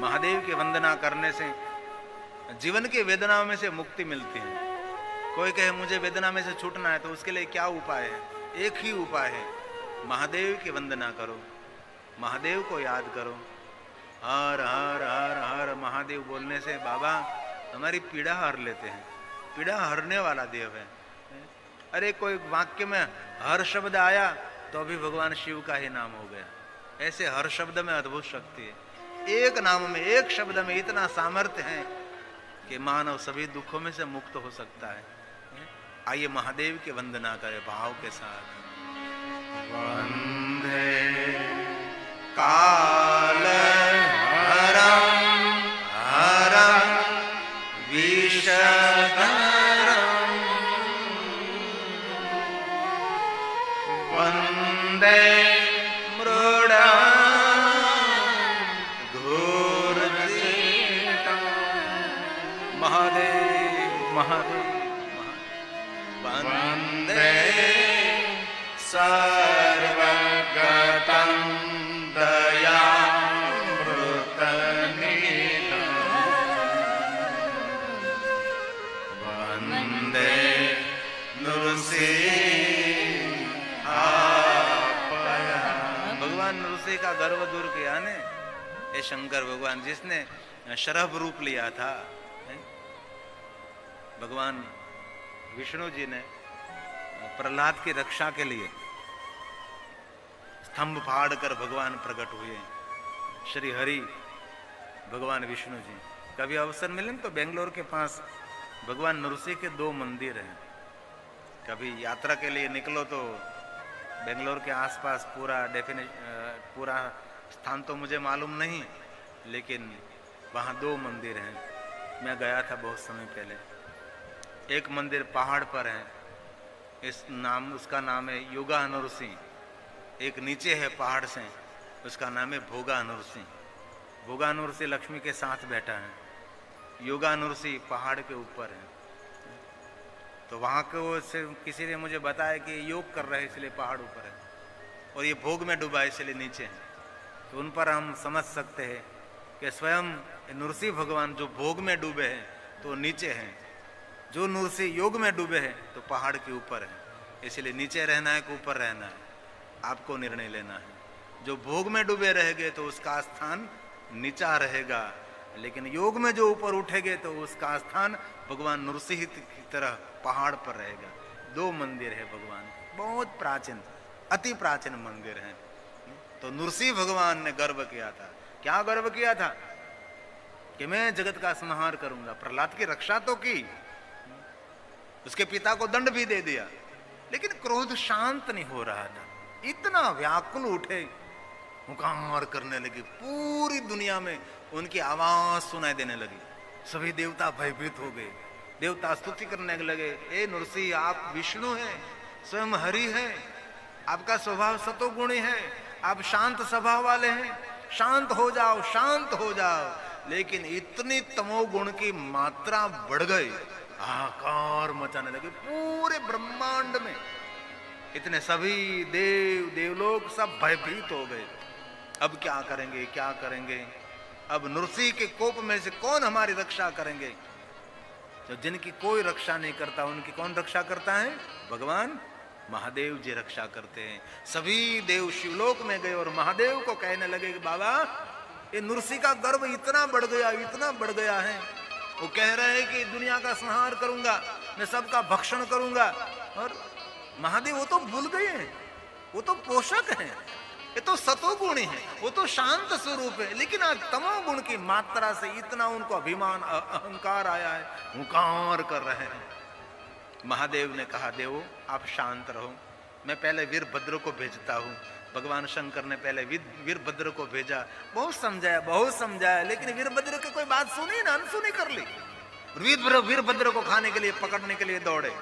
महादेव की वंदना करने से जीवन की वेदनाओं में से मुक्ति मिलती है। कोई कहे मुझे वेदना में से छूटना है, तो उसके लिए क्या उपाय है? एक ही उपाय है, महादेव की वंदना करो, महादेव को याद करो। हर हर हर हर महादेव बोलने से बाबा हमारी पीड़ा हर लेते हैं। पीड़ा हरने वाला देव है। अरे कोई वाक्य में हर शब्द आया तो अभी भगवान शिव का ही नाम हो गया। ऐसे हर शब्द में अद्भुत शक्ति है। एक नाम में, एक शब्द में इतना सामर्थ्य है कि मानव सभी दुखों में से मुक्त हो सकता है। आइए महादेव की वंदना करें भाव के साथ। वंदे काल हरम हरम विषधरम वंदे महादेव महादेव वंदे सर्वगतं दयामृतनिधं वंदे नृसिंहापयं। भगवान नृसिंह का गर्व दूर किया ने ये शंकर भगवान, जिसने शरभ रूप लिया था। भगवान विष्णु जी ने प्रहलाद की रक्षा के लिए स्तंभ फाड़ कर भगवान प्रकट हुए। श्री हरि भगवान विष्णु जी। कभी अवसर मिले तो बेंगलोर के पास भगवान नृसिंह के 2 मंदिर हैं। कभी यात्रा के लिए निकलो तो बेंगलोर के आसपास पूरा स्थान तो मुझे मालूम नहीं, लेकिन वहाँ 2 मंदिर हैं। मैं गया था बहुत समय पहले। एक मंदिर पहाड़ पर है, उसका नाम है योगा नृसिंह। एक नीचे है पहाड़ से, उसका नाम है भोगा नृसिंह। भोगा नृसिंह लक्ष्मी के साथ बैठा है, योगा नृसिंह पहाड़ के ऊपर है। तो वहाँ को किसी ने मुझे बताया कि योग कर रहे इसलिए पहाड़ ऊपर है, और ये भोग में डूबा इसलिए नीचे है। तो उन पर हम समझ सकते हैं कि स्वयं नृसिंह भगवान जो भोग में डूबे हैं तो नीचे हैं, जो नृसिंह योग में डूबे हैं तो पहाड़ के ऊपर है। इसलिए नीचे रहना है कि ऊपर रहना है, आपको निर्णय लेना है। जो भोग में डूबे रहेंगे तो उसका स्थान नीचा रहेगा, लेकिन योग में जो ऊपर उठेंगे तो उसका स्थान भगवान नृसिंह की तरह पहाड़ पर रहेगा। 2 मंदिर है भगवान, बहुत प्राचीन, अति प्राचीन मंदिर है। तो नृसिंह भगवान ने गर्व किया था। क्या गर्व किया था? कि मैं जगत का संहार करूंगा। प्रहलाद की रक्षा तो की, उसके पिता को दंड भी दे दिया, लेकिन क्रोध शांत नहीं हो रहा था। इतना व्याकुल उठे, हुंकार करने लगे। पूरी दुनिया में उनकी आवाज सुनाई देने लगी। सभी देवता भयभीत हो गए। देवता स्तुति करने लगे, ए नृसिंह आप विष्णु हैं, स्वयं हरि है, आपका स्वभाव सतोगुणी है, आप शांत स्वभाव वाले हैं, शांत हो जाओ, शांत हो जाओ। लेकिन इतनी तमोगुण की मात्रा बढ़ गई, हाहाकार मचाने लगे पूरे ब्रह्मांड में। इतने सभी देवलोक सब भयभीत हो गए। अब क्या करेंगे, क्या करेंगे? अब नृसिंह के कोप में से कौन हमारी रक्षा करेंगे? तो जिनकी कोई रक्षा नहीं करता, उनकी कौन रक्षा करता है? भगवान महादेव जी रक्षा करते हैं। सभी देव शिवलोक में गए और महादेव को कहने लगे कि बाबा ये नृसिंह का गर्व इतना बढ़ गया, इतना बढ़ गया है। वो कह रहे हैं कि दुनिया का संहार करूंगा, मैं सबका भक्षण करूंगा। और महादेव वो तो भूल गए हैं, वो तो पोषक हैं, ये तो सतोगुणी है, वो तो शांत स्वरूप है। लेकिन आज तमोगुण की मात्रा से इतना उनको अभिमान अहंकार आया है, हुंकार कर रहे हैं। महादेव ने कहा, देवो आप शांत रहो, मैं पहले वीरभद्र को भेजता हूँ। भगवान शंकर ने पहले वीरभद्र को भेजा। बहुत समझाया, लेकिन वीरभद्र की कोई बात सुनी ना, अनसुनी कर ली। वीरभद्र को खाने के लिए, पकड़ने के लिए दौड़े।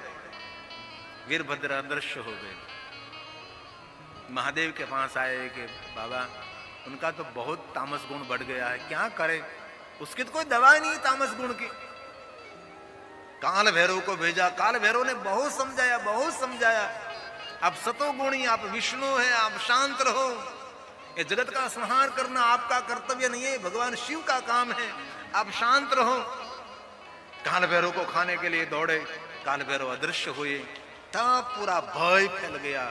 वीरभद्र अदृश्य हो गए। महादेव के पास आए कि बाबा उनका तो बहुत तामस गुण बढ़ गया है, क्या करे? उसकी तो कोई दवा नहीं तामस गुण की। काल भैरव को भेजा। काल भैरव ने बहुत समझाया। आप सतोगुणी, आप विष्णु हैं, आप शांत रहो। ये जगत का संहार करना आपका कर्तव्य नहीं है, भगवान शिव का काम है, आप शांत रहो। काल भैरव को खाने के लिए दौड़े, काल भैरव अदृश्य हुए, तब पूरा भय फैल गया।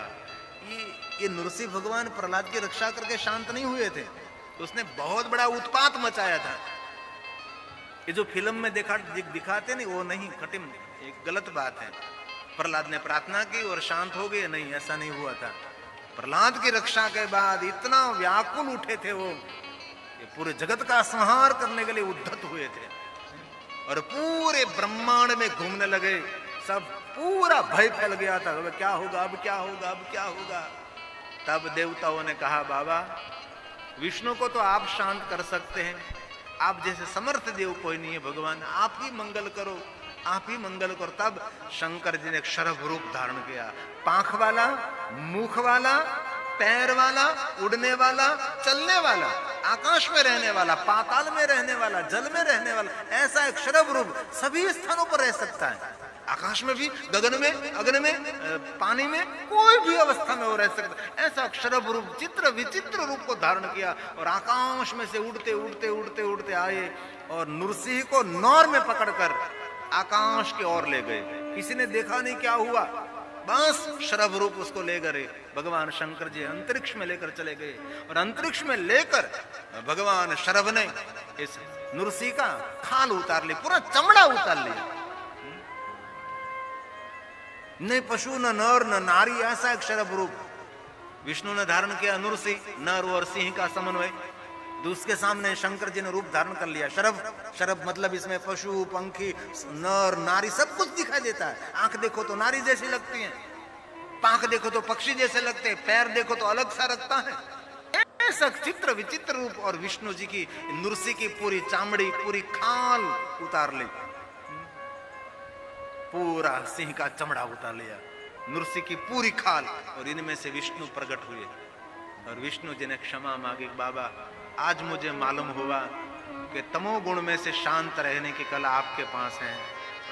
ये नृसिंह भगवान प्रहलाद की रक्षा करके शांत नहीं हुए थे, उसने बहुत बड़ा उत्पात मचाया था। ये जो फिल्म में दिखाते नहीं, वो नहीं, खटिम एक गलत बात है। प्रहलाद ने प्रार्थना की और शांत हो गए, नहीं, ऐसा नहीं हुआ था। प्रहलाद की रक्षा के बाद इतना व्याकुल उठे थे वो, ये पूरे जगत का संहार करने के लिए उद्धत हुए थे और पूरे ब्रह्मांड में घूमने लगे। सब पूरा भय फैल गया था, अब क्या होगा, अब क्या होगा, अब क्या होगा। तब देवताओं ने कहा, बाबा विष्णु को तो आप शांत कर सकते हैं, आप जैसे समर्थ देव कोई नहीं है, भगवान आप ही मंगल करो, आप ही मंगल करो। तब शंकर जी ने एक शरभ रूप धारण किया, पांख वाला, मुख वाला, पैर वाला, उड़ने वाला, चलने वाला, आकाश में रहने वाला, पाताल में रहने वाला, जल में रहने वाला, ऐसा एक शरभ रूप सभी स्थानों पर रह सकता है। आकाश में भी, गगन में, अग्नि में, पानी में, कोई भी अवस्था में वो रह सकता है। ऐसा शरभ रूप, चित्र विचित्र रूप को धारण किया और आकाश में से उड़ते उड़ते उड़ते उड़ते आए और नृसिंह को नौर में पकड़कर आकाश की ओर ले गए। किसी ने देखा नहीं क्या हुआ, बस शरभ रूप उसको ले गए। भगवान शंकर जी अंतरिक्ष में लेकर चले गए और अंतरिक्ष में लेकर भगवान शरभ ने इस नृसिंह का खाल उतार लिया, पूरा चमड़ा उतार लिया। न पशु न नर न नारी, ऐसा एक शरभ रूप विष्णु ने धारण किया। नृसिंह, नर और सिंह का समन्वय, उसके सामने शंकर जी ने रूप धारण कर लिया। शरभ, शरभ मतलब इसमें पशु, पंखी, नर, नारी सब कुछ दिखाई देता है। आंख देखो तो नारी जैसी लगती है, पांख देखो तो पक्षी जैसे लगते हैं, पैर देखो तो अलग सा रखता है। ऐसा चित्र विचित्र रूप, और विष्णु जी की नृसिंह की पूरी चामड़ी, पूरी खाल उतार ली, पूरा सिंह का चमड़ा उतार लिया, नृसिंह की पूरी खाल, और इनमें से विष्णु प्रकट हुए और विष्णु जी ने क्षमा मांगी। बाबा आज मुझे मालूम हुआ कि तमोगुण में से शांत रहने की कला आपके पास है,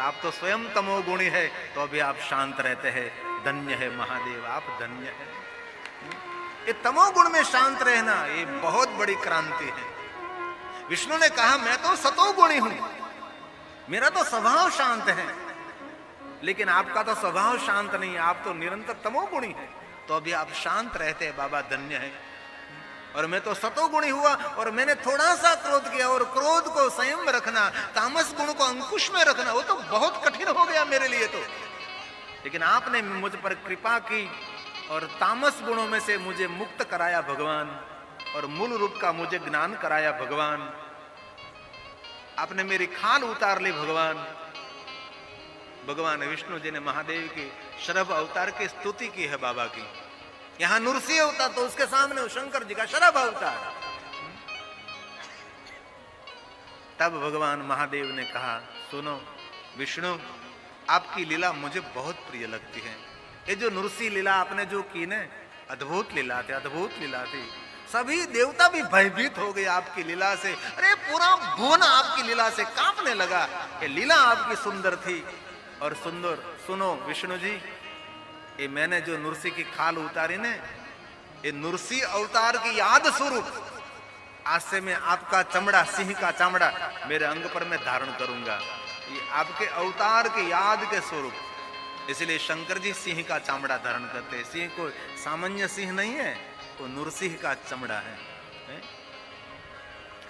आप तो स्वयं तमोगुणी है, तो अभी आप शांत रहते हैं, धन्य है महादेव, आप धन्य है। ये तमोगुण में शांत रहना, ये बहुत बड़ी क्रांति है। विष्णु ने कहा मैं तो सतोगुणी हूं, मेरा तो स्वभाव शांत है, लेकिन आपका तो स्वभाव शांत नहीं है, आप तो निरंतर तमोगुणी है, तो अभी आप शांत रहते हैं, बाबा धन्य है। और मैं तो सतोगुणी हुआ और मैंने थोड़ा सा क्रोध किया, और क्रोध को संयम में रखना, तामस गुण को अंकुश में रखना, वो तो बहुत कठिन हो गया मेरे लिए तो। लेकिन आपने मुझ पर कृपा की और तामस गुणों में से मुझे मुक्त कराया भगवान, और मूल रूप का मुझे ज्ञान कराया भगवान। आपने मेरी खाल उतार ली भगवान। भगवान विष्णु जी ने महादेव की शरभ अवतार की स्तुति की है बाबा की। यहां नृसिंह अवतार, तो उसके सामने शंकर जी का शरभ अवतार। तब भगवान महादेव ने कहा, सुनो विष्णु, आपकी लीला मुझे बहुत प्रिय लगती है। ये जो नृसिंह लीला आपने जो की ने, अद्भुत लीला थी, अद्भुत लीला थी। सभी देवता भी भयभीत हो गए आपकी लीला से। अरे पूरा भुवन आपकी लीला से कांपने लगा। ये लीला आपकी सुंदर थी और सुंदर। सुनो विष्णु जी, ये मैंने जो नृसिंह की खाल उतारी ने, ये नृसिंह अवतार की याद स्वरूप आज से मैं आपका चमड़ा, सिंह का चमड़ा मेरे अंग पर मैं धारण करूंगा, ये आपके अवतार के याद के स्वरूप। इसलिए शंकर जी सिंह का चमड़ा धारण करते हैं। सिंह को सामान्य सिंह नहीं है, वो नृसिंह का चमड़ा है।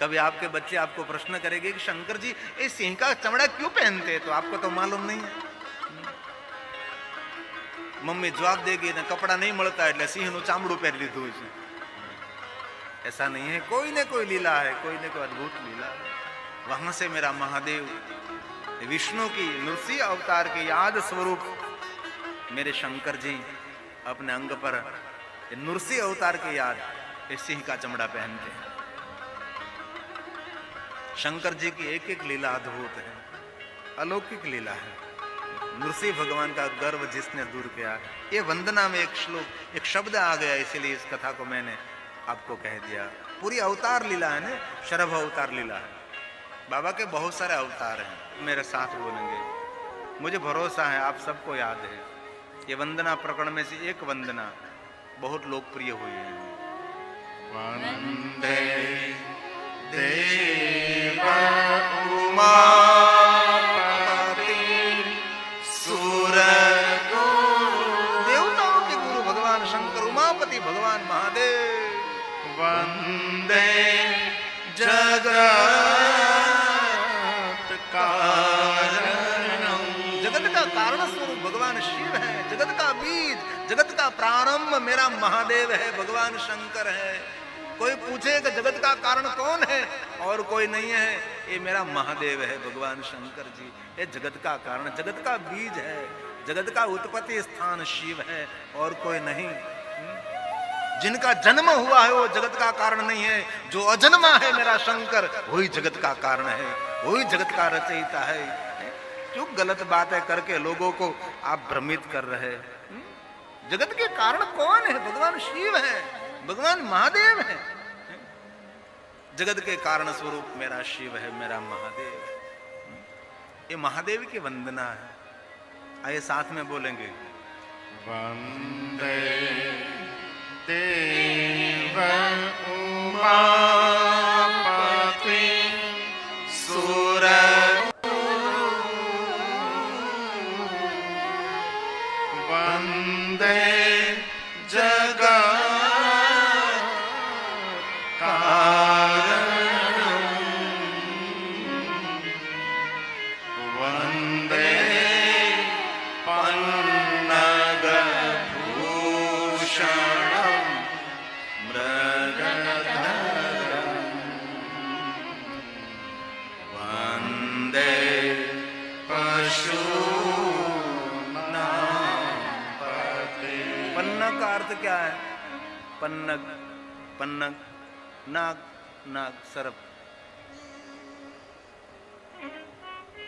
कभी आपके बच्चे आपको प्रश्न करेंगे कि शंकर जी ये सिंह का चमड़ा क्यों पहनते हैं, तो आपको तो मालूम नहीं है। मम्मी जवाब देगी ना, कपड़ा नहीं मिलता એટલે સિંહનું ચામડું પહેરી લીધું છે। ऐसा नहीं है, कोई न कोई लीला है, कोई न कोई अद्भुत लीला है। वहां से मेरा महादेव विष्णु की नृसिंह अवतार के याद स्वरूप मेरे शंकर जी अपने अंग पर नृसिंह अवतार के याद सिंह का चमड़ा पहनते हैं। शंकर जी की एक एक लीला अद्भुत है, अलौकिक लीला है। नृसिंह भगवान का गर्व जिसने दूर किया। ये वंदना में एक श्लोक, एक शब्द आ गया, इसीलिए इस कथा को मैंने आपको कह दिया। पूरी अवतार लीला है ना, शरभ अवतार लीला है। बाबा के बहुत सारे अवतार हैं, मेरे साथ बोलेंगे, मुझे भरोसा है आप सबको याद है। ये वंदना प्रकरण में से एक वंदना बहुत लोकप्रिय हुई है। वंदे देव उमापति सुर देवताओं के गुरु भगवान शंकर, उमापति भगवान महादेव। वंदे जगत कारणम, जगत का कारण स्वरूप भगवान शिव है। जगत का बीज, जगत का प्रारंभ मेरा महादेव है, भगवान शंकर है। कोई पूछेगा जगत का कारण कौन है, और कोई नहीं है, ये मेरा महादेव है, भगवान शंकर जी। ये जगत का कारण, जगत का बीज है, जगत का उत्पत्ति स्थान शिव है, और कोई नहीं। जिनका जन्म हुआ है वो जगत का कारण नहीं है, जो अजन्मा है मेरा शंकर, वही जगत का कारण है, वही जगत का रचयिता है। क्यों गलत बातें करके लोगों को आप भ्रमित कर रहे हैं? जगत के कारण कौन है? भगवान शिव है, भगवान महादेव है। जगत के कारण स्वरूप मेरा शिव है, मेरा महादेव। ये महादेव की वंदना है। आइए साथ में बोलेंगे, वंदे देव उमापति सुर वंदे जगत कारणम वंदे पन्नग भूषणम मृगधरम वंदे पशु। पन्नग का अर्थ क्या है? पन्नग, पन्नग नाग, नाग सर्प,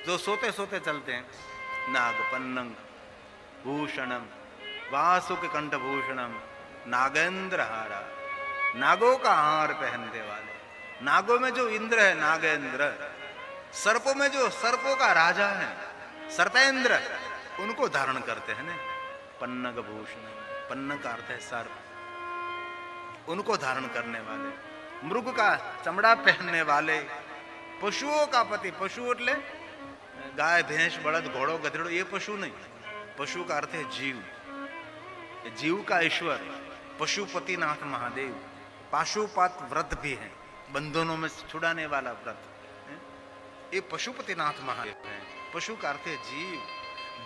जो सोते सोते चलते हैं, नाग पन्नग। भूषणम वासुक कंठ भूषणम नागेंद्र हारा, नागों का हार पहनने वाले। नागों में जो इंद्र है नागेंद्र, सर्पों में जो सर्पों का राजा है सर्पेंद्र, उनको धारण करते हैं ना। पन्नग भूषण, पन्नग का अर्थ है सर्प, उनको धारण करने वाले। मृग का चमड़ा पहनने वाले, पशुओं का पति। पशु એટલે गाय भैंस बड़द घोड़ो गधेड़ो, ये पशु नहीं। पशु का अर्थ है जीव, जीव का ईश्वर पशुपतिनाथ महादेव। पाशुपात व्रत भी है, बंधनों में छुड़ाने वाला व्रत, ये पशुपतिनाथ महादेव है। पशु का अर्थ है जीव,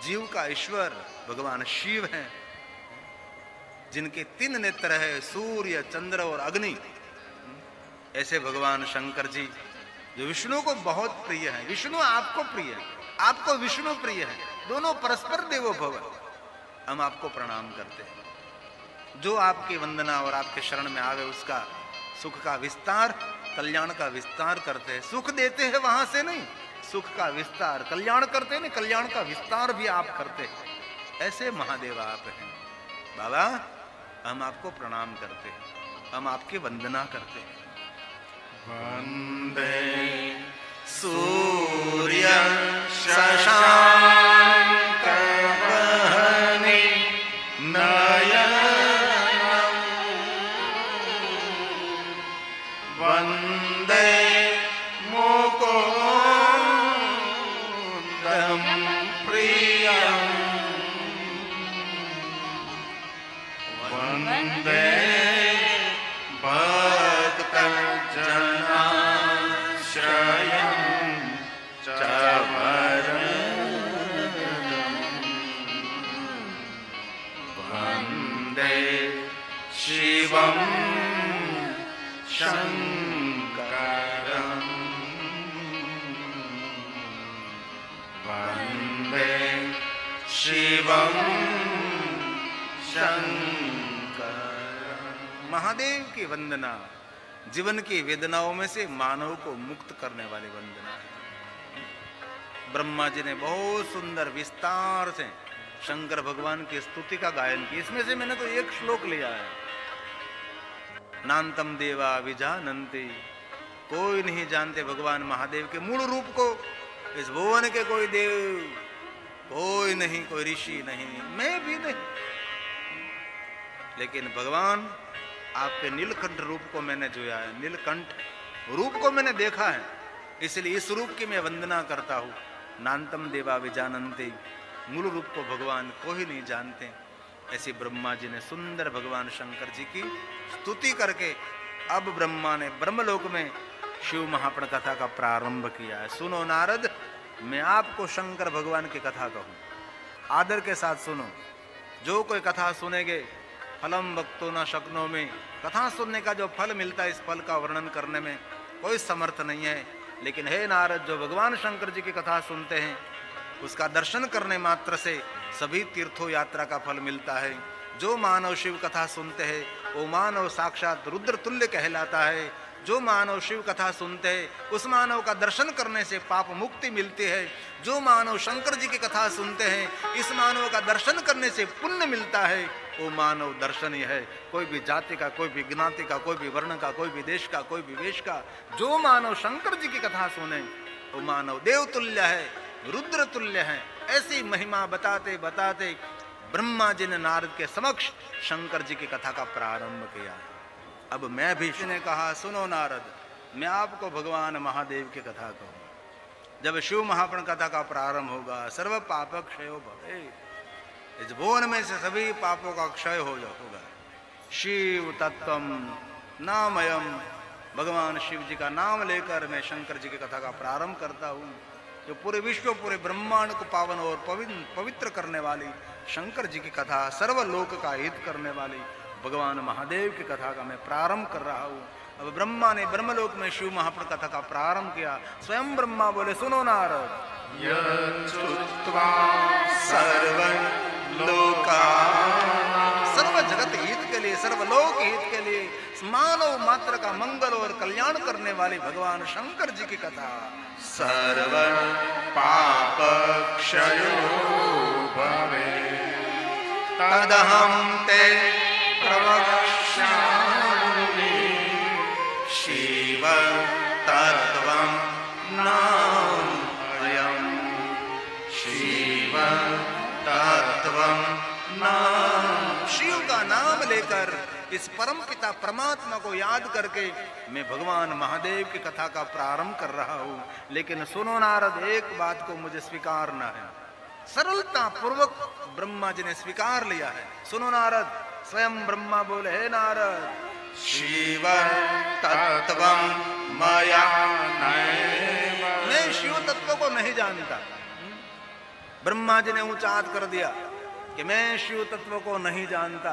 जीव का ईश्वर भगवान शिव है, जिनके 3 नेत्र है, सूर्य चंद्र और अग्नि। ऐसे भगवान शंकर जी जो विष्णु को बहुत प्रिय है। विष्णु आपको प्रिय है, आपको विष्णु प्रिय है, दोनों परस्पर देवो भव। हम आपको प्रणाम करते हैं। जो आपकी वंदना और आपके शरण में आवे उसका सुख का विस्तार, कल्याण का विस्तार करते हैं। सुख देते हैं वहां से नहीं, सुख का विस्तार, कल्याण करते हैं, कल्याण का विस्तार भी आप करते हैं। ऐसे महादेव आप हैं बाबा। हम आपको प्रणाम करते हैं, हम आपकी वंदना करते हैं। वंदे सूर्य शशांक वहनि नयनम वंदे मुकुंदम प्रियम वंदे भक्त जनाश्रयं च वरदं वंदे शिवं शंकरं वंदे शिवं शंकर। महादेव की वंदना जीवन की वेदनाओं में से मानव को मुक्त करने वाली वंदना है। ब्रह्मा जी ने बहुत सुंदर विस्तार से शंकर भगवान की स्तुति का गायन किया। इसमें से मैंने तो एक श्लोक लिया है, नान्तम देवा विजानन्ति। कोई नहीं जानते भगवान महादेव के मूल रूप को। इस भुवन के कोई देव कोई नहीं, कोई ऋषि नहीं, मैं भी नहीं, लेकिन भगवान आपके नीलकंठ रूप को मैंने जोया है, नीलकंठ रूप को मैंने देखा है, इसलिए इस रूप की मैं वंदना करता हूं। नान्तम देवा विजानन्ते, मूल रूप को भगवान को ही नहीं जानते। ऐसे ब्रह्मा जी ने सुंदर भगवान शंकर जी की स्तुति करके अब ब्रह्मा ने ब्रह्मलोक में शिव महाप्रण कथा का प्रारंभ किया है। सुनो नारद, मैं आपको शंकर भगवान की कथा कहूं, आदर के साथ सुनो। जो कोई कथा सुनेंगे, फलम वक्तो न शक्नो में, कथा सुनने का जो फल मिलता है इस फल का वर्णन करने में कोई समर्थ नहीं है। लेकिन हे नारद, जो भगवान शंकर जी की कथा सुनते हैं उसका दर्शन करने मात्र से सभी तीर्थों यात्रा का फल मिलता है। जो मानव शिव कथा सुनते हैं वो मानव साक्षात रुद्र तुल्य कहलाता है। जो मानव शिव कथा सुनते हैं उस मानव का दर्शन करने से पाप मुक्ति मिलती है। जो मानव शंकर जी की कथा सुनते हैं इस मानव का दर्शन करने से पुण्य मिलता है। वो मानव दर्शनीय है, कोई भी जाति का, कोई भी ज्ञाति का, कोई भी वर्ण का, कोई भी देश का, कोई भी वेश का। जो मानव शंकर जी की कथा सुने वो मानव देव तुल्य है, रुद्र तुल्य है। ऐसी महिमा बताते बताते ब्रह्मा जी ने नारद के समक्ष शंकर जी की कथा का प्रारंभ किया। अब मैं भी ने कहा, सुनो नारद, मैं आपको भगवान महादेव की कथा कहूं। जब शिव महाप्रण कथा का प्रारंभ होगा, सर्व पाप क्षयो भवे, इस भुवन में से सभी पापों का क्षय होगा। शिव तत्वम नामयम, भगवान शिव जी का नाम लेकर मैं शंकर जी की कथा का प्रारंभ करता हूँ। जो पूरे विश्व, पूरे ब्रह्मांड को पावन और पवित्र करने वाली शंकर जी की कथा, सर्वलोक का हित करने वाली भगवान महादेव की कथा का मैं प्रारंभ कर रहा हूँ। अब ब्रह्मा ने ब्रह्मलोक में शिव महाप्रण कथा का प्रारंभ किया। स्वयं ब्रह्मा बोले, सुनो नारद, सर्व जगत हित के लिए, सर्वलोक हित के लिए, मानव मात्र का मंगल और कल्याण करने वाले भगवान शंकर जी की कथा। सर्व पाप क्षयो भवे तदहं ते प्रवक्ष्यामि शिव तत्त्वं नामयम् शिव तत्त्वं नाम। शिव का नाम लेकर इस परम पिता परमात्मा को याद करके मैं भगवान महादेव की कथा का प्रारंभ कर रहा हूं। लेकिन सुनो नारद, एक बात को मुझे स्वीकारना है। सरलता पूर्वक ब्रह्मा जी ने स्वीकार लिया है। सुनो नारद, स्वयं ब्रह्मा बोले, हे नारद, शिव तत्त्वं मया नैव, मैं शिव तत्व को नहीं जानता। ब्रह्मा जी ने ऊंचा हाथ कर दिया कि मैं शिव तत्व को नहीं जानता।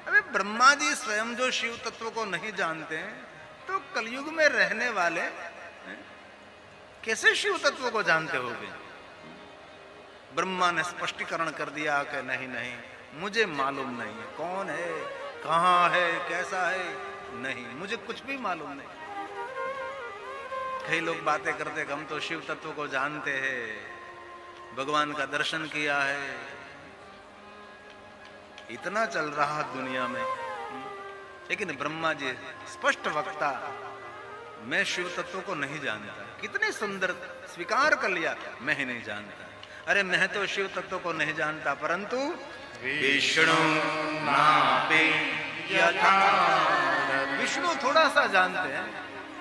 अबे ब्रह्मा जी स्वयं जो शिव तत्व को नहीं जानते हैं तो कलयुग में रहने वाले कैसे शिव तत्व को जानते होंगे? ब्रह्मा ने स्पष्टीकरण कर दिया कि नहीं नहीं, मुझे मालूम नहीं है कौन है, कहाँ है, कैसा है, नहीं, मुझे कुछ भी मालूम नहीं। कई लोग बातें करते कि हम तो शिव तत्व को जानते हैं, भगवान का दर्शन किया है, इतना चल रहा दुनिया में। लेकिन ब्रह्मा जी स्पष्ट वक्ता, मैं शिव तत्व को नहीं जानता। कितने सुंदर स्वीकार कर लिया, मैं ही नहीं जानता। अरे मैं तो शिव तत्व को नहीं जानता, परंतु विष्णु नापि यथा, विष्णु थोड़ा सा जानते हैं,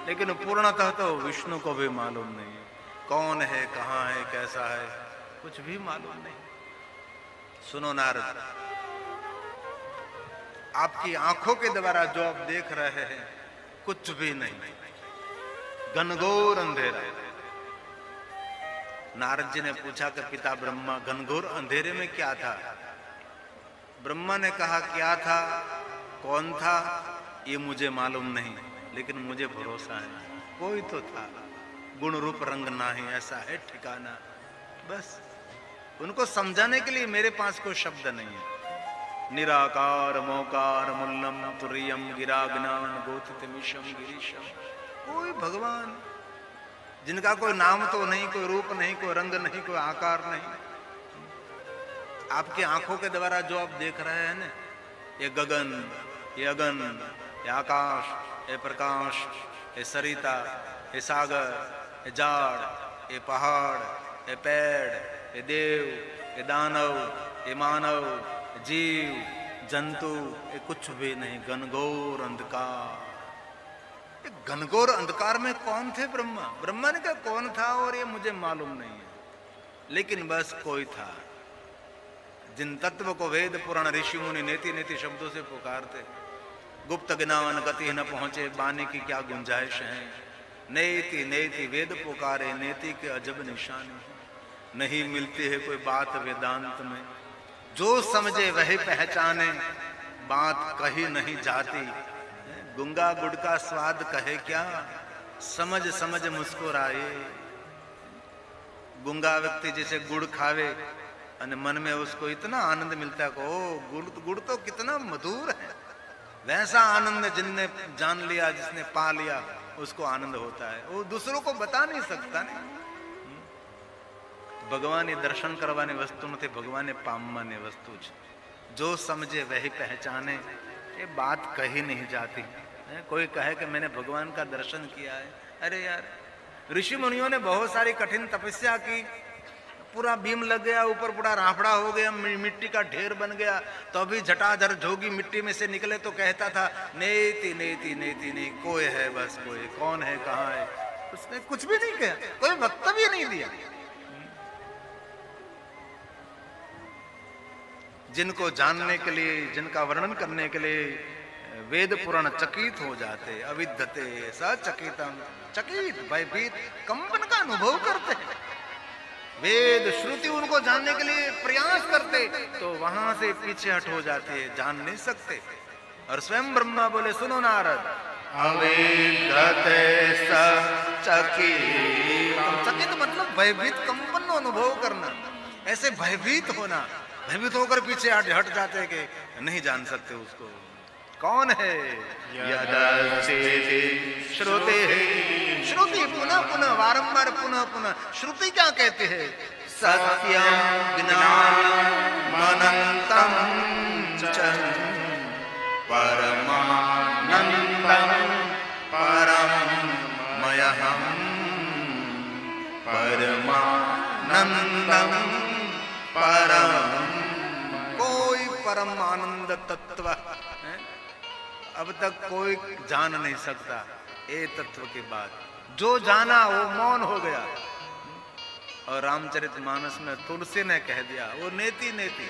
लेकिन पूर्णतः तो विष्णु को भी मालूम नहीं है कौन है, कहाँ है, कैसा है, कुछ भी मालूम नहीं। सुनो नारद, आपकी आंखों के द्वारा जो आप देख रहे हैं कुछ भी नहीं, घनघोर अंधेरा। नारद जी ने पूछा कि पिता ब्रह्मा, घनघोर अंधेरे में क्या था? ब्रह्मा ने कहा, क्या था, कौन था, ये मुझे मालूम नहीं, लेकिन मुझे भरोसा है कोई तो था। गुण रूप रंग नाही, ऐसा है ठिकाना। बस उनको समझाने के लिए मेरे पास कोई शब्द नहीं है। निराकार मोकार मुल्लम तुर्यम गिरा ज्ञान गोतितमीशम गिरीशम, कोई भगवान जिनका कोई नाम तो नहीं, कोई रूप नहीं, कोई रंग नहीं, कोई आकार नहीं। आपकी आंखों के द्वारा जो आप देख रहे हैं ना, ये गगन, ये अगन, ये आकाश, ये प्रकाश, ये सरिता, ये सागर, ये जाड़, ये पहाड़, ये पेड़, ये देव, ये दानव, ये मानव, जीव जंतु, ये कुछ भी नहीं, घनघोर अंधकार। घनघोर अंधकार में कौन थे ब्रह्मा? ब्रह्मा ने कहा कौन था और ये मुझे मालूम नहीं है, लेकिन बस कोई था। जिन तत्व को वेद पुराण ऋषि मुनि नेति नेति शब्दों से पुकारते, गुप्त ज्ञान गति न पहुंचे, बानी की क्या गुंजाइश है। नेति नेति वेद पुकारे, नेति के अजब निशानी नहीं मिलती है कोई बात वेदांत में। जो समझे वही पहचाने, बात कही नहीं जाती। गुंगा गुड़ का स्वाद कहे क्या, समझ समझ मुस्कुराए। गुंगा व्यक्ति जैसे गुड़ खावे और मन में उसको इतना आनंद मिलता है, ओ गुड़ तो कितना मधुर है, वैसा आनंद जिनने जान लिया, जिसने पा लिया, उसको आनंद होता है। वो दूसरों को बता नहीं सकता। भगवान दर्शन करवाने वस्तु न थे, भगवान पामवाने वस्तु छे। जो समझे वही पहचाने, ये बात कही नहीं जाती। कोई कहे कि मैंने भगवान का दर्शन किया है, अरे यार ऋषि मुनियों ने बहुत सारी कठिन तपस्या की, पूरा बीम लग गया, ऊपर पूरा राफड़ा हो गया, मिट्टी का ढेर बन गया, तो अभी झटाझट जोगी मिट्टी में से निकले तो कहता था नेति नेति नेति नहीं, कोई है बस कोई, कौन है कहाँ है। उसने कुछ भी नहीं किया, कोई वक्तव्य नहीं दिया। जिनको जानने के लिए, जिनका वर्णन करने के लिए वेद पुराण चकित हो जाते, अविद्यते सचकितम, चकित भयभीत कंपन का अनुभव करते। वेद श्रुति उनको जानने के लिए प्रयास करते, तो वहां से पीछे हट हो जाते हैं, जान नहीं सकते। और स्वयं ब्रह्मा बोले सुनो नारद, अविद्यते सचकित, चकित मतलब भयभीत कंपन अनुभव करना, ऐसे भयभीत होना, भयभीत होकर पीछे हट जाते कि नहीं जान सकते उसको कौन है। यदस्ति श्रुति है, श्रुति पुनः पुनः वारंबार पुनः पुनः श्रुति क्या कहते हैं? सत्यं ज्ञानम् अनन्तं च परमानन्दं परममयहं परमानन्दं परम। कोई परम आनंद तत्व अब तक कोई जान नहीं सकता। ए तत्व के बाद जो जाना वो मौन हो गया। और रामचरितमानस में तुलसी ने कह दिया, वो नेति नेति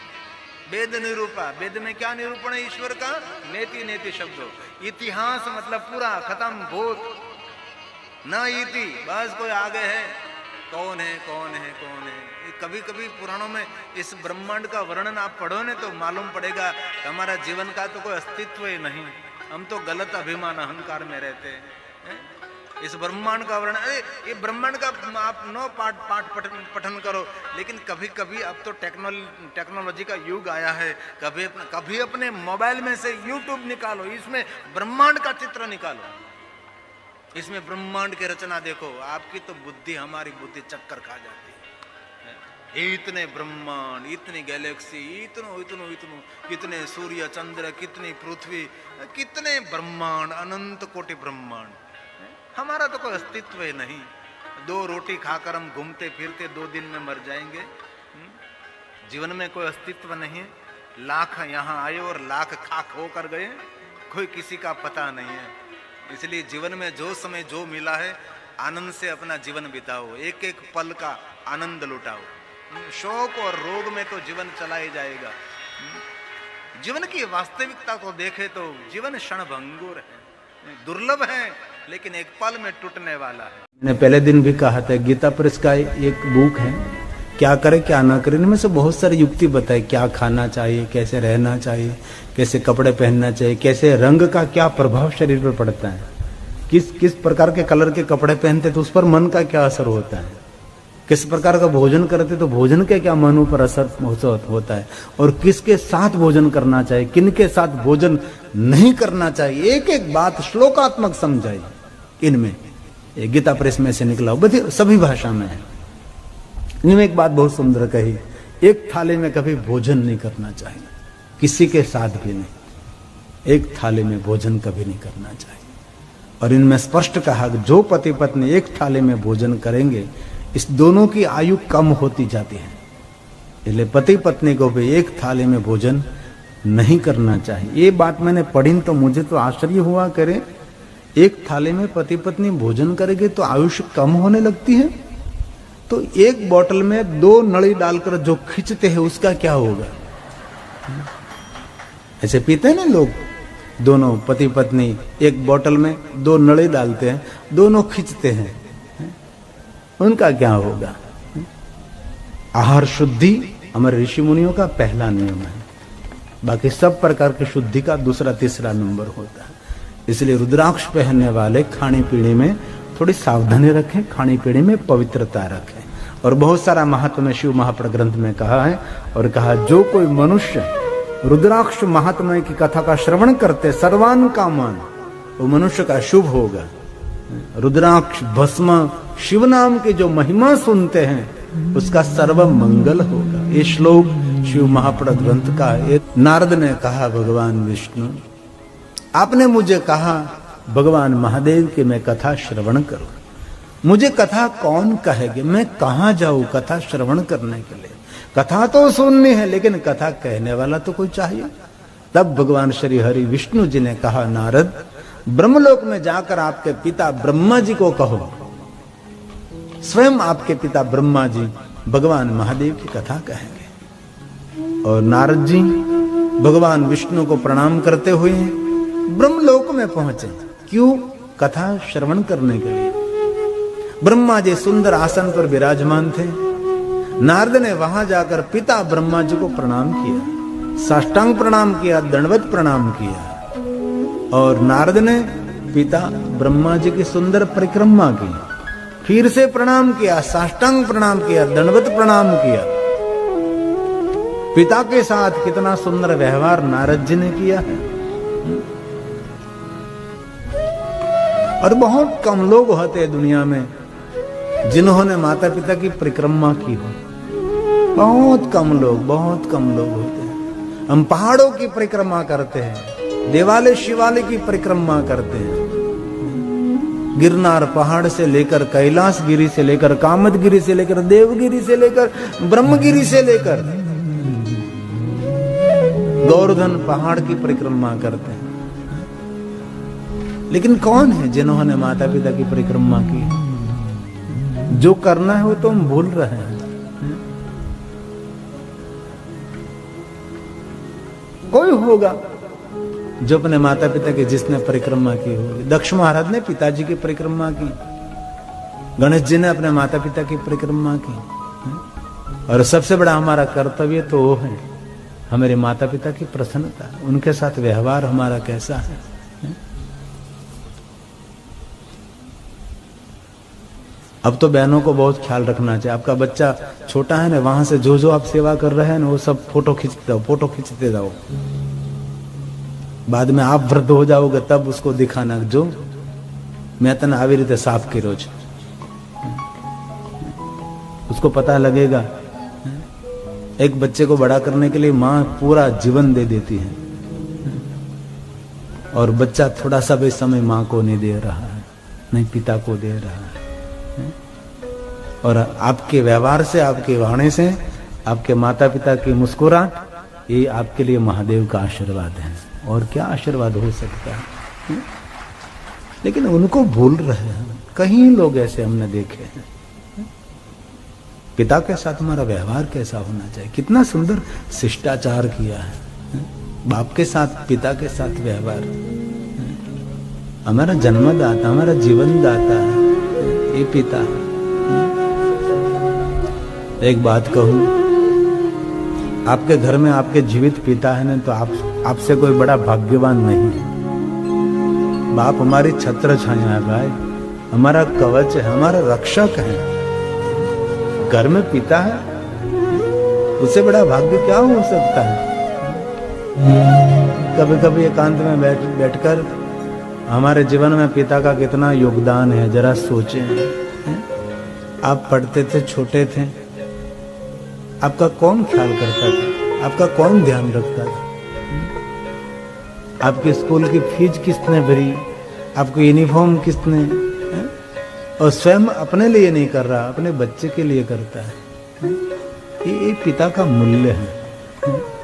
वेद निरूपा। वेद में क्या निरूपण है ईश्वर का? नेति नेति शब्दों। इतिहास मतलब पूरा खत्म, भूत न इति, बस कोई आगे है, कौन है कौन है कौन है। कभी कभी पुराणों में इस ब्रह्मांड का वर्णन आप पढ़ो ने तो मालूम पड़ेगा हमारा जीवन का तो कोई अस्तित्व ही नहीं, हम तो गलत अभिमान अहंकार में रहते हैं। इस ब्रह्मांड का वर्णन, अरे ये ब्रह्मांड का आप 9 पाठ पठन करो, लेकिन कभी कभी अब तो टेक्नोलॉजी का युग आया है, कभी अपने मोबाइल में से यूट्यूब निकालो, इसमें ब्रह्मांड का चित्र निकालो, इसमें ब्रह्मांड की रचना देखो, आपकी तो बुद्धि, हमारी बुद्धि चक्कर खा जाती है। इतने ब्रह्मांड, इतनी गैलेक्सी, कितने सूर्य चंद्र, कितनी पृथ्वी, कितने ब्रह्मांड, अनंत कोटि ब्रह्मांड। हमारा तो कोई अस्तित्व ही नहीं। 2 रोटी खाकर हम घूमते फिरते 2 दिन में मर जाएंगे। जीवन में कोई अस्तित्व नहीं है। लाख यहाँ आए और लाख खाक होकर गए, कोई किसी का पता नहीं है। इसलिए जीवन में जो समय जो मिला है आनंद से अपना जीवन बिताओ, एक एक पल का आनंद लुटाओ। शोक और रोग में तो जीवन चला ही जाएगा। जीवन की वास्तविकता को देखे तो जीवन क्षणभंगुर है, दुर्लभ है, लेकिन एक पल में टूटने वाला है। मैंने पहले दिन भी कहा था, गीता प्रेस का एक बुक है, क्या करे क्या ना करे, इनमें से बहुत सारी युक्ति बताई, क्या खाना चाहिए, कैसे रहना चाहिए, कैसे कपड़े पहनना चाहिए, कैसे रंग का क्या प्रभाव शरीर पर पड़ता है, किस प्रकार के कलर के कपड़े पहनते तो उस पर मन का क्या असर होता है, किस प्रकार का भोजन करते तो भोजन के क्या मन पर असर होता है, और किसके साथ भोजन करना चाहिए, किन के साथ भोजन नहीं करना चाहिए, एक एक बात श्लोकात्मक समझाई। इनमें गीता प्रेस में से निकला, बधी सभी भाषा में है। इनमें एक बात बहुत सुंदर कही, एक थाली में कभी भोजन नहीं करना चाहिए, किसी के साथ भी नहीं, एक थाली में भोजन कभी नहीं करना चाहिए। और इनमें स्पष्ट कहा जो पति पत्नी एक थाली में भोजन करेंगे, इस दोनों की आयु कम होती जाती है। इसलिए पति पत्नी को भी एक थाली में भोजन नहीं करना चाहिए। ये बात मैंने पढ़ी तो मुझे तो आश्चर्य हुआ, करे एक थाली में पति पत्नी भोजन करेंगे तो आयुष्य कम होने लगती है, तो एक बोतल में 2 नली डालकर जो खींचते हैं उसका क्या होगा? ऐसे पीते हैं ना लोग, दोनों पति पत्नी एक बोतल में 2 नली डालते हैं, दोनों खींचते हैं, उनका क्या होगा? आहार शुद्धि हमारे ऋषि मुनियों का पहला नियम है, बाकी सब प्रकार की शुद्धि का दूसरा तीसरा नंबर होता है। इसलिए रुद्राक्ष पहनने वाले खाने पीने में थोड़ी सावधानी रखें, खाने पीने में पवित्रता रखें। और बहुत सारा महात्म्य शिव महाप्र ग्रंथ में कहा है, और कहा जो कोई मनुष्य रुद्राक्ष महात्म्य की कथा का श्रवण करते सर्वान कामान, वो मनुष्य का शुभ होगा। रुद्राक्ष भस्म शिव नाम की जो महिमा सुनते हैं उसका सर्व मंगल होगा। ये श्लोक शिव महाप्र ग्रंथ का है। नारद ने कहा, भगवान विष्णु आपने मुझे कहा भगवान महादेव की मैं कथा श्रवण करूं, मुझे कथा कौन कहेगी, मैं कहां जाऊं कथा श्रवण करने के लिए? कथा तो सुननी है लेकिन कथा कहने वाला तो कोई चाहिए। तब भगवान श्री हरि विष्णु जी ने कहा, नारद ब्रह्मलोक में जाकर आपके पिता ब्रह्मा जी को कहो, स्वयं आपके पिता ब्रह्मा जी भगवान महादेव की कथा कहेंगे। और नारद जी भगवान विष्णु को प्रणाम करते हुए ब्रह्मलोक में पहुंचे। क्यों? कथा श्रवण करने के लिए। ब्रह्मा जी सुंदर आसन पर विराजमान थे। नारद ने वहां जाकर पिता ब्रह्मा जी को प्रणाम किया, साष्टांग प्रणाम किया, दंडवत प्रणाम किया। और नारद ने पिता ब्रह्मा जी की सुंदर परिक्रमा की, फिर से प्रणाम किया, साष्टांग प्रणाम किया, दंडवत प्रणाम किया। पिता के साथ कितना सुंदर व्यवहार नारद जी ने किया है। और बहुत कम लोग होते हैं दुनिया में जिन्होंने माता पिता की परिक्रमा की हो, बहुत कम लोग होते हैं। हम पहाड़ों की परिक्रमा करते हैं, देवालय शिवालय की परिक्रमा करते हैं, गिरनार पहाड़ से लेकर कैलाश गिरी से लेकर कामदगिरी से लेकर देवगिरी से लेकर ब्रह्मगिरी से लेकर गोवर्धन पहाड़ की परिक्रमा करते हैं। लेकिन कौन है जिन्होंने माता पिता की परिक्रमा की? जो करना है वो तो हम भूल रहे हैं। कोई होगा जो अपने माता पिता की जिसने परिक्रमा की होगी। दक्ष महाराज ने पिताजी की परिक्रमा की, गणेश जी ने अपने माता पिता की परिक्रमा की। और सबसे बड़ा हमारा कर्तव्य तो वो है हमारे माता पिता की प्रसन्नता, उनके साथ व्यवहार हमारा कैसा है। अब तो बहनों को बहुत ख्याल रखना चाहिए। आपका बच्चा छोटा है ना, वहां से जो जो आप सेवा कर रहे हैं ना वो सब फोटो खींचते जाओ। बाद में आप वृद्ध हो जाओगे तब उसको दिखाना, जो मैं तना આવી રીતે સાફ કર્યો છે, उसको पता लगेगा। एक बच्चे को बड़ा करने के लिए माँ पूरा जीवन दे देती है और बच्चा थोड़ा सा भी समय माँ को नहीं दे रहा है, नहीं पिता को दे रहा है। और आपके व्यवहार से, आपके वाणी से, आपके माता पिता की मुस्कुराहट, ये आपके लिए महादेव का आशीर्वाद है। और क्या आशीर्वाद हो सकता है? लेकिन उनको भूल रहे हैं। कहीं लोग ऐसे हमने देखे हैं। पिता के साथ हमारा व्यवहार कैसा होना चाहिए, कितना सुंदर शिष्टाचार किया है। बाप के साथ, पिता के साथ व्यवहार, हमारा जन्मदाता, हमारा जीवन दाता है ये पिता। एक बात कहूं, आपके घर में आपके जीवित पिता है ना, तो आपसे कोई बड़ा भाग्यवान नहीं है। बाप हमारी छत्र छाया है भाई, हमारा कवच है, हमारा रक्षक है। घर में पिता है, उससे बड़ा भाग्य क्या हो सकता है? कभी कभी एकांत में बैठकर हमारे जीवन में पिता का कितना योगदान है जरा सोचें। आप पढ़ते थे, छोटे थे, आपका कौन ख्याल करता था? आपका कौन ध्यान रखता था? आपके स्कूल की फीस किसने भरी? आपको यूनिफॉर्म किसने? और स्वयं अपने लिए नहीं कर रहा, अपने बच्चे के लिए करता है। ये पिता का मूल्य है।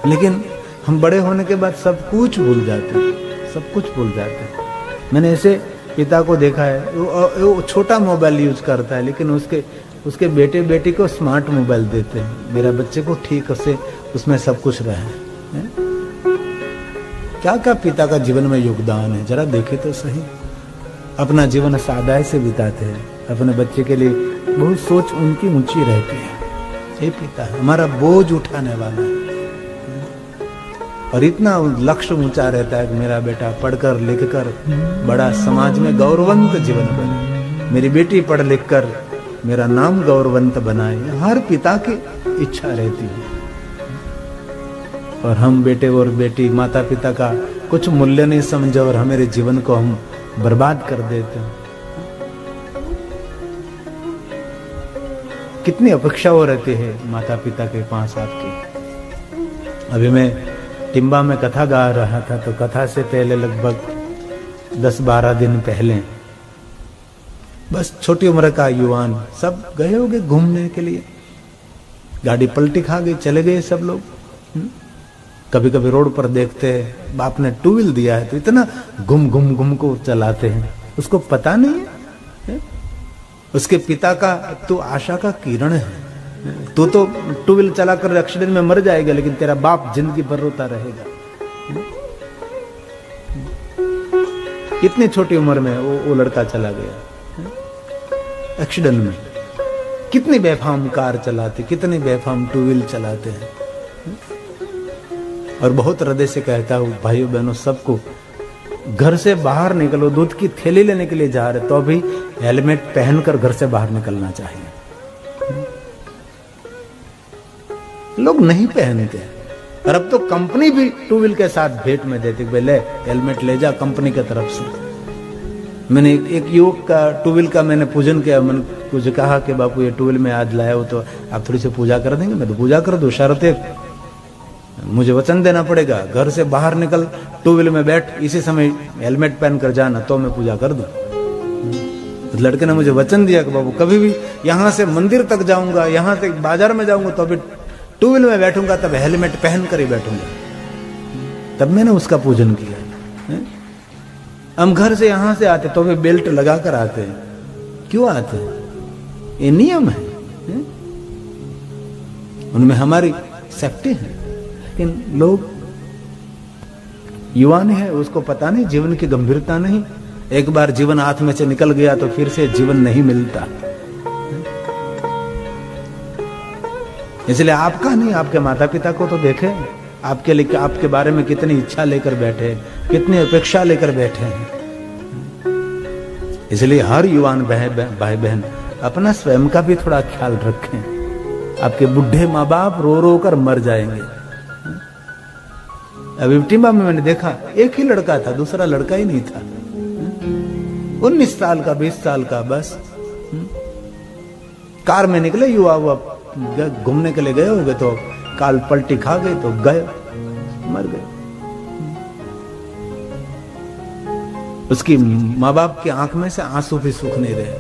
लेकिन हम बड़े होने के बाद सब कुछ भूल जाते हैं, सब कुछ भूल जाते हैं। मैंने ऐसे पिता को देखा है, वो छोटा मोबाइल यूज करता है, लेकिन उसके बेटे बेटी को स्मार्ट मोबाइल देते हैं। मेरा बच्चे को ठीक से उसमें सब कुछ रहे। क्या क्या पिता का जीवन में योगदान है, जरा देखे तो सही। अपना जीवन सादाई से बिताते हैं, अपने बच्चे के लिए बहुत सोच उनकी ऊंची रहती है। ये पिता है, हमारा बोझ उठाने वाला है, और इतना लक्ष्य ऊंचा रहता है कि मेरा बेटा पढ़कर लिखकर बड़ा समाज में गौरवंत जीवन बने, मेरी बेटी पढ़ लिख कर मेरा नाम गौरवंत बनाए। हर पिता की इच्छा रहती है, और हम बेटे और बेटी माता पिता का कुछ मूल्य नहीं समझे और हमारे जीवन को हम बर्बाद कर देते हैं। कितनी अपेक्षाएं रहती है माता पिता के पास आपकी। अभी मैं टिम्बा में कथा गा रहा था, तो कथा से पहले लगभग 10-12 दिन पहले बस छोटी उम्र का युवान सब गए होंगे घूमने के लिए, गाड़ी पलटी खा गई, चले गए सब लोग। कभी कभी रोड पर देखते हैं बाप ने टू व्हील दिया है तो इतना घूम घूम घूम को चलाते हैं, उसको पता नहीं है उसके पिता का तू आशा का किरण है। तू तो टू व्हील चलाकर एक्सीडेंट में मर जाएगा, लेकिन तेरा बाप जिंदगी भर रोता रहेगा। इतनी छोटी उम्र में वो लड़का चला गया एक्सीडेंट में। कितनी बेफाम कार चलाते, कितनी बेफाम टू व्हील चलाते हैं। और बहुत हृदय से कहता हूं भाइयों बहनों सबको, घर से बाहर निकलो, दूध की थैली लेने के लिए जा रहे तो भी हेलमेट पहनकर घर से बाहर निकलना चाहिए। लोग नहीं पहनते, और अब तो कंपनी भी टू व्हील के साथ भेंट में देती, भाई ले हेलमेट ले जा कंपनी की तरफ से। मैंने एक युवक का टू व्हील का मैंने पूजन किया, मैंने कुछ कहा कि बापू ये टू व्हील में आज लाया हो तो आप थोड़ी सी पूजा कर देंगे। मैं तो पूजा कर दूं, शर्त मुझे वचन देना पड़ेगा, घर से बाहर निकल टू व्हील में बैठ, इसी समय हेलमेट पहन कर जाना तो मैं पूजा कर दूं। तो लड़के ने मुझे वचन दिया कि बाबू कभी भी यहां से मंदिर तक जाऊंगा, यहां से बाजार में जाऊंगा तो अभी टू व्हील में बैठूंगा, तब हेलमेट पहन कर ही बैठूंगा। तब मैंने उसका पूजन किया। हम घर से यहां से आते तो भी बेल्ट लगा कर आते हैं, क्यों आते हैं? ये नियम है, उनमें हमारी सेफ्टी है। लेकिन लोग युवा नहीं है, उसको पता नहीं जीवन की गंभीरता नहीं। एक बार जीवन हाथ में से निकल गया तो फिर से जीवन नहीं मिलता। इसलिए आपका नहीं, आपके माता पिता को तो देखे, आपके लिए आपके बारे में कितनी इच्छा लेकर बैठे, कितनी अपेक्षा लेकर बैठे हैं। इसलिए हर युवान भाई बहन अपना स्वयं का भी थोड़ा ख्याल रखें। आपके बुढ़े माँ बाप रो रो कर मर जाएंगे। अभी टिम्बा में मैंने देखा एक ही लड़का था, दूसरा लड़का ही नहीं था। 19 साल का 20 साल का, बस कार में निकले युवा हुआ, घूमने के लिए गए होंगे तो कार पलटी खा गई तो गए, मर गए। उसकी माँ बाप की आंख में से आंसू भी सूख नहीं रहे,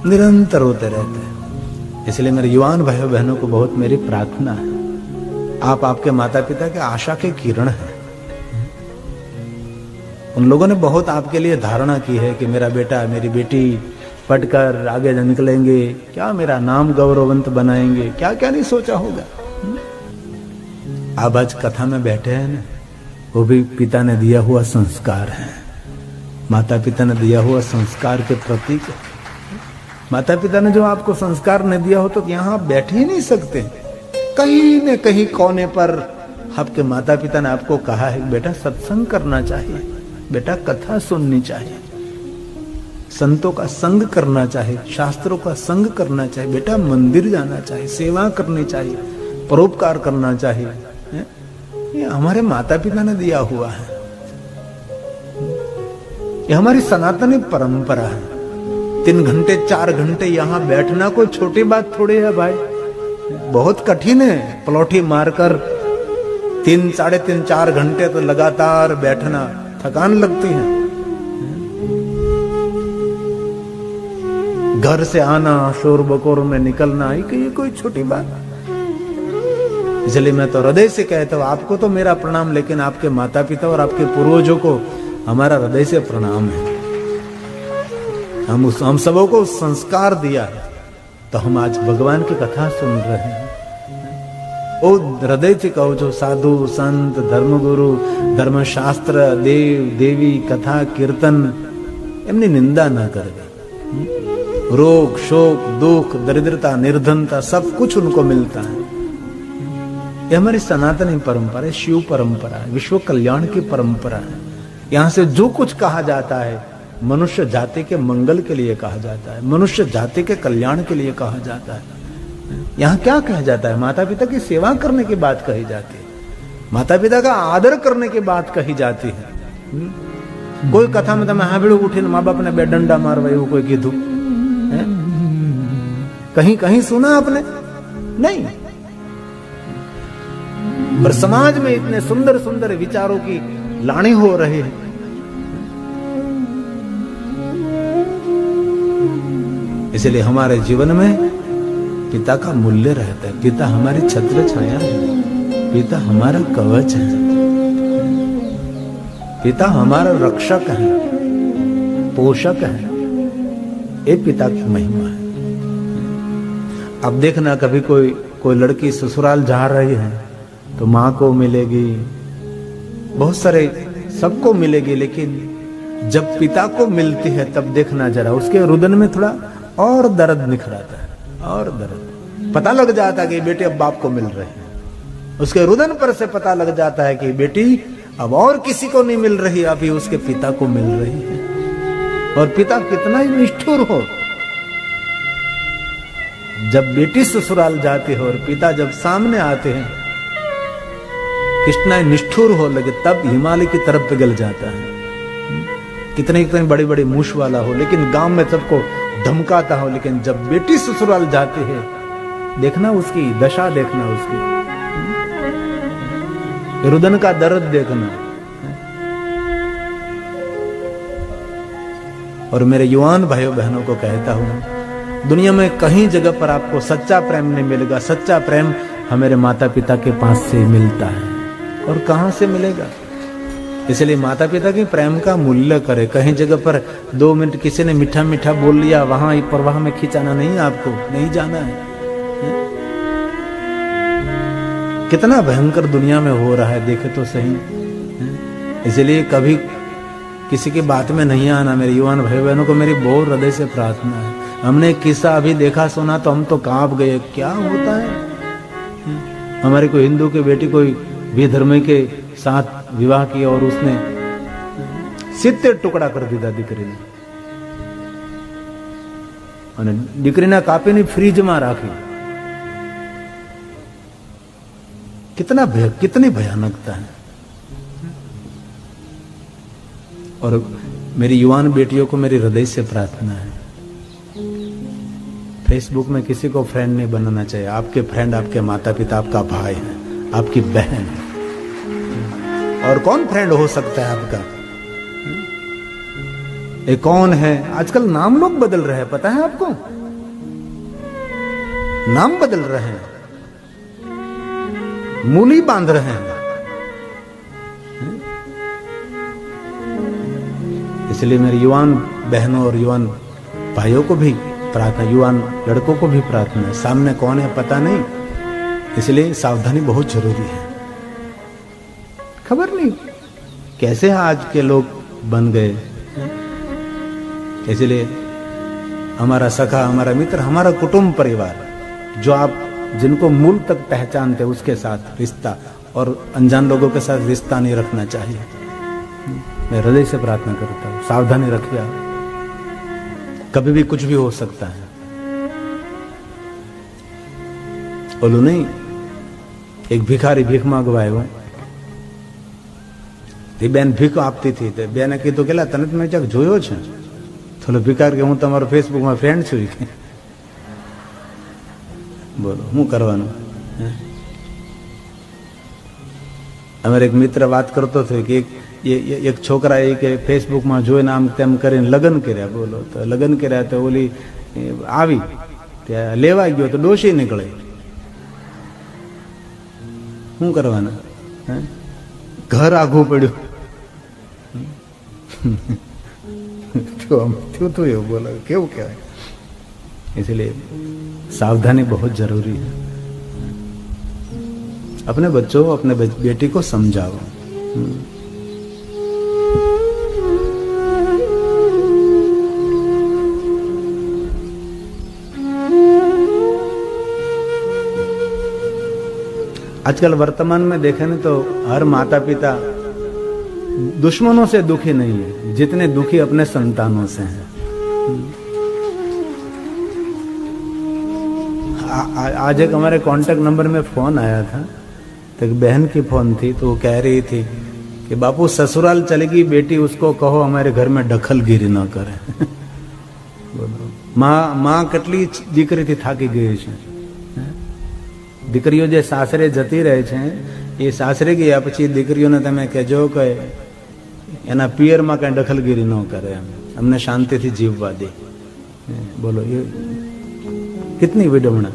निरंतर होते रहते हैं। इसलिए मेरे युवान भाइयों बहनों को बहुत मेरी प्रार्थना है, आप आपके माता पिता के आशा के किरण हैं। उन लोगों ने बहुत आपके लिए धारणा की है कि मेरा बेटा मेरी बेटी पढ़कर आगे निकलेंगे, क्या मेरा नाम गौरवंत बनाएंगे, क्या क्या नहीं सोचा होगा। आप आज कथा में बैठे हैं ना, वो भी पिता ने दिया हुआ संस्कार है, माता पिता ने दिया हुआ संस्कार के प्रतीक। माता पिता ने जो आपको संस्कार नहीं दिया हो तो यहां बैठ ही नहीं सकते। कहीं न कहीं कोने पर आपके माता पिता ने आपको कहा है बेटा सत्संग करना चाहिए, बेटा कथा सुननी चाहिए, संतों का संग करना चाहिए, शास्त्रों का संग करना चाहिए, बेटा मंदिर जाना चाहिए, सेवा करनी चाहिए, परोपकार करना चाहिए। ये हमारे माता पिता ने दिया हुआ है, ये हमारी सनातनी परंपरा है। 3 घंटे 4 घंटे यहां बैठना कोई छोटी बात थोड़ी है भाई, बहुत कठिन है। पलौठी मारकर 3, 3.5, 4 घंटे तो लगातार बैठना, थकान लगती है। घर से आना, शोर बकोर में निकलना, ये कोई छोटी बात। इसलिए मैं तो हृदय से कहता हूं, आपको तो मेरा प्रणाम, लेकिन आपके माता पिता और आपके पूर्वजों को हमारा हृदय से प्रणाम है। हम सबों को संस्कार दिया है, तो हम आज भगवान की कथा सुन रहे हैं। ओ हृदय से कहो, जो साधु संत धर्मगुरु धर्मशास्त्र देव देवी कथा कीर्तन एमनी निंदा न करवे। रोग शोक दुख दरिद्रता निर्धनता सब कुछ उनको मिलता है। ये हमारी सनातनी परंपरा है, शिव परंपरा है, विश्व कल्याण की परंपरा है। यहाँ से जो कुछ कहा जाता है मनुष्य जाति के मंगल के लिए कहा जाता है, मनुष्य जाति के कल्याण के लिए कहा जाता है। यहाँ क्या कहा जाता है? माता पिता की सेवा करने की बात कही जाती है, माता पिता का आदर करने की बात कही जाती है। कोई कथा में તમે હાંભળ્યું ઉઠીને મા બાપને બે ડંડા મારવા એવું કોઈ કીધું? कहीं कहीं सुना आपने? नहीं। पर समाज में इतने सुंदर सुंदर विचारों की लानी हो रही है। इसलिए हमारे जीवन में पिता का मूल्य रहता है। पिता हमारी छत्र छाया है, पिता हमारा कवच है, पिता हमारा रक्षक है, पोषक है। ये पिता की महिमा है। अब देखना, कभी कोई लड़की ससुराल जा रही है तो माँ को मिलेगी, बहुत सारे सबको मिलेगी, लेकिन जब पिता को मिलती है तब देखना जरा उसके रुदन में थोड़ा और दर्द निखराता है, और दर्द पता लग जाता है कि बेटे अब बाप को मिल रहे हैं। उसके रुदन पर से पता लग जाता है कि बेटी अब और किसी को नहीं मिल रही, अभी उसके पिता को मिल रही है। और पिता कितना ही निष्ठुर हो, जब बेटी ससुराल जाती है और पिता जब सामने आते हैं, कितना निष्ठुर हो लगे, तब हिमालय की तरफ पिघल जाता है। कितने बड़ी बड़ी मूछ वाला हो, लेकिन गांव में सबको धमकाता हो, लेकिन जब बेटी ससुराल जाती है, देखना उसकी दशा, देखना उसकी रुदन का दर्द देखना। और मेरे युवान भाइयों बहनों को कहता हूं, दुनिया में कहीं जगह पर आपको सच्चा प्रेम नहीं मिलेगा। सच्चा प्रेम हमारे माता पिता के पास से मिलता है, और कहां से मिलेगा? इसलिए माता पिता के प्रेम का मूल्य करे। कहीं जगह पर 2 मिनट किसी ने मीठा मीठा बोल लिया, वहां प्रवाह में खिंचाना नहीं, आपको नहीं जाना है। कितना भयंकर दुनिया में हो रहा है, देखे तो सही। इसलिए कभी किसी की बात में नहीं आना। मेरे युवान भाई बहनों को मेरी बहुत हृदय से प्रार्थना है। हमने किस्सा अभी देखा सुना तो हम तो कांप गए, क्या होता है। हमारे कोई हिंदू की बेटी कोई विधर्मी के साथ विवाह किया और उसने 70 टुकड़ा कर दिया दीकरीने, અને દીકરીના કાપીને ફ્રીજમાં રાખી। कितनी भयानकता है। और मेरी युवान बेटियों को मेरी हृदय से प्रार्थना है, फेसबुक में किसी को फ्रेंड नहीं बनाना चाहिए। आपके फ्रेंड आपके माता पिता, आपका भाई है, आपकी बहन है, और कौन फ्रेंड हो सकता है आपका? ये कौन है? आजकल नाम लोग बदल रहे हैं, पता है आपको? नाम बदल रहे हैं, मूली बांध रहे हैं। इसलिए मेरे युवान बहनों और युवान भाइयों को भी प्रार्थना, युवान लड़कों को भी प्रार्थना है। सामने कौन है पता नहीं, इसलिए सावधानी बहुत जरूरी है। खबर नहीं कैसे आज के लोग बन गए। इसलिए हमारा सखा, हमारा मित्र, हमारा कुटुंब परिवार, जो आप जिनको मूल तक पहचानते उसके साथ रिश्ता, और अनजान लोगों के साथ रिश्ता नहीं रखना चाहिए। मैं हृदय से प्रार्थना करता हूँ, सावधानी रखिए। कभी भी कुछ भी हो सकता है। बोलो नहीं, एक भिखारी भीख मांगवाए हो, बेन भीख आपती थी, बेने कीधुं केला तने मैं क्यांक जोयो छे? तो भिखारी के हूँ तमारो फेसबुक में फ्रेंड छुं। बोलो हूँ करवानुं? अमर एक मित्र बात करतो थो कि एक छोकरा के फेसबुक में जोईने आम तेम करीने लग्न कर्या। बोलो तो लग्न कर्या तो ओली आवी त्या लेवा गयो तो डोशी निकळे। શું કરવાના? ઘર આઘું પડ્યું તો આમ થયું થયું એવું બોલો, કેવું કહેવાય? इसलिए सावधानी बहुत जरूरी है। अपने बच्चों, अपने बेटी को समझाओ। आजकल वर्तमान में देखें ना तो हर माता पिता दुश्मनों से दुखी नहीं है जितने दुखी अपने संतानों से हैं। आज एक हमारे कांटेक्ट नंबर में फोन आया था, तो एक बहन की फोन थी, तो वो कह रही थी कि बापू ससुराल चलेगी बेटी, उसको कहो हमारे घर में दखलगिरी न करे। माँ કેટલી દીકરીથી થાકી ગઈ છે। દીકરીઓ જે સાસરે જતી રહે છે એ સાસરે ગયા પછી દીકરીઓને તમે કહેજો કે એના પિયરમાં કઈ દખલગીરી ન કરે, અમને શાંતિથી જીવવા દે। બોલો ये कितनी विडम्बना।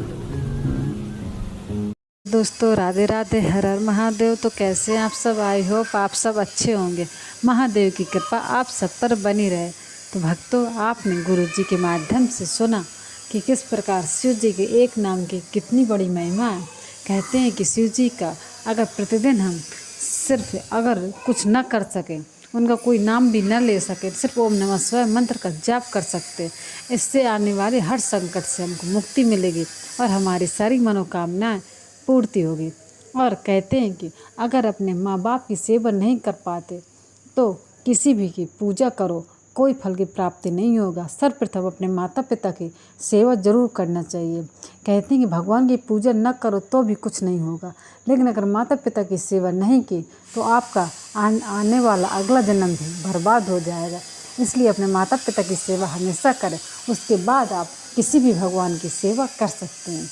दोस्तों राधे राधे, हर हर महादेव। तो कैसे हैं आप सब? आई होप आप सब अच्छे होंगे। महादेव की कृपा आप सब पर बनी रहे। तो भक्तों, आपने गुरु जी के माध्यम से सुना कि किस प्रकार शिव जी के एक नाम की कितनी बड़ी महिमा है। कहते हैं कि शिव जी का अगर प्रतिदिन हम सिर्फ अगर कुछ न कर सकें, उनका कोई नाम भी न ले सके, सिर्फ ओम नमः शिवाय मंत्र का जाप कर सकते, इससे आने वाले हर संकट से हमको मुक्ति मिलेगी और हमारी सारी मनोकामनाएं पूर्ति होगी। और कहते हैं कि अगर अपने माँ बाप की सेवा नहीं कर पाते तो किसी भी की पूजा करो, कोई फल की प्राप्ति नहीं होगा। सर्वप्रथम अपने माता पिता की सेवा जरूर करना चाहिए। कहते हैं कि भगवान की पूजा न करो तो भी कुछ नहीं होगा, लेकिन अगर माता पिता की सेवा नहीं की तो आपका आने वाला अगला जन्म भी बर्बाद हो जाएगा। इसलिए अपने माता पिता की सेवा हमेशा करें, उसके बाद आप किसी भी भगवान की सेवा कर सकते हैं।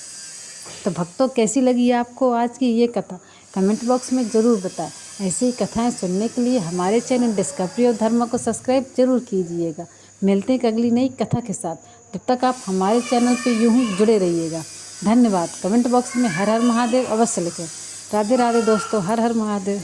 तो भक्तों, कैसी लगी आपको आज की ये कथा? कमेंट बॉक्स में ज़रूर बताएं। ऐसी ही कथाएं सुनने के लिए हमारे चैनल डिस्कवरी ऑफ धर्म को सब्सक्राइब जरूर कीजिएगा। मिलते हैं एक अगली नई कथा के साथ, तब तक आप हमारे चैनल पे यूं ही जुड़े रहिएगा। धन्यवाद। कमेंट बॉक्स में हर हर महादेव अवश्य लिखें। राधे राधे दोस्तों, हर हर महादेव।